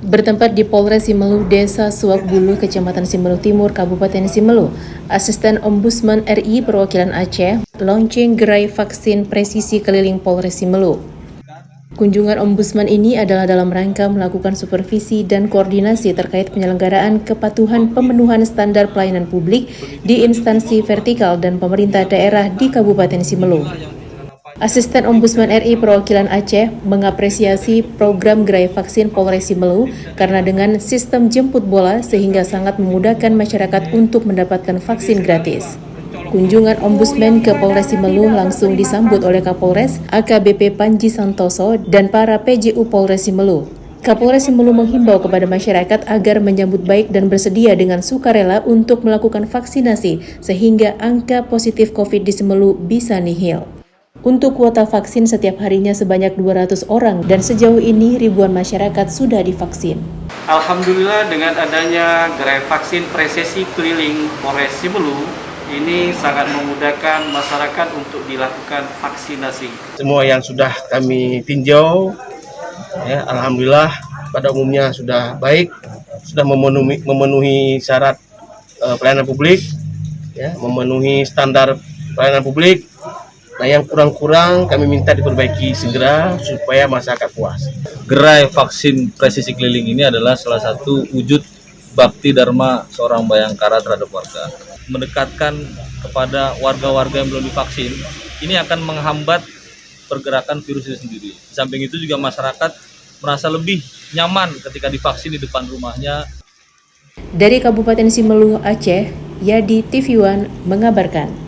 Bertempat di Polres Simeluh, Desa Suakbulu, Kecamatan Simeluh Timur, Kabupaten Simeluh, Asisten Ombudsman RI Perwakilan Aceh launching gerai vaksin presisi keliling Polres Simeluh. Kunjungan Ombudsman ini adalah dalam rangka melakukan supervisi dan koordinasi terkait penyelenggaraan kepatuhan pemenuhan standar pelayanan publik di instansi vertikal dan pemerintah daerah di Kabupaten Simeluh. Asisten Ombudsman RI Perwakilan Aceh mengapresiasi program gerai vaksin Polres Simeluh karena dengan sistem jemput bola sehingga sangat memudahkan masyarakat untuk mendapatkan vaksin gratis. Kunjungan Ombudsman ke Polres Simeluh langsung disambut oleh Kapolres AKBP Panji Santoso dan para PJU Polres Simeluh. Kapolres Simeluh menghimbau kepada masyarakat agar menyambut baik dan bersedia dengan sukarela untuk melakukan vaksinasi sehingga angka positif COVID di Simeluh bisa nihil. Untuk kuota vaksin setiap harinya sebanyak 200 orang dan sejauh ini ribuan masyarakat sudah divaksin. Alhamdulillah dengan adanya gerai vaksin presisi keliling Polres Simeluh ini sangat memudahkan masyarakat untuk dilakukan vaksinasi. Semua yang sudah kami tinjau, ya, alhamdulillah pada umumnya sudah baik, sudah memenuhi syarat pelayanan publik, ya, memenuhi standar pelayanan publik. Nah, yang kurang-kurang kami minta diperbaiki segera supaya masyarakat puas. Gerai vaksin presisi keliling ini adalah salah satu wujud bakti dharma seorang bayangkara terhadap warga. Mendekatkan kepada warga-warga yang belum divaksin, ini akan menghambat pergerakan virus itu sendiri. Di samping itu juga masyarakat merasa lebih nyaman ketika divaksin di depan rumahnya. Dari Kabupaten Simeluh, Aceh, Yadi TV One mengabarkan.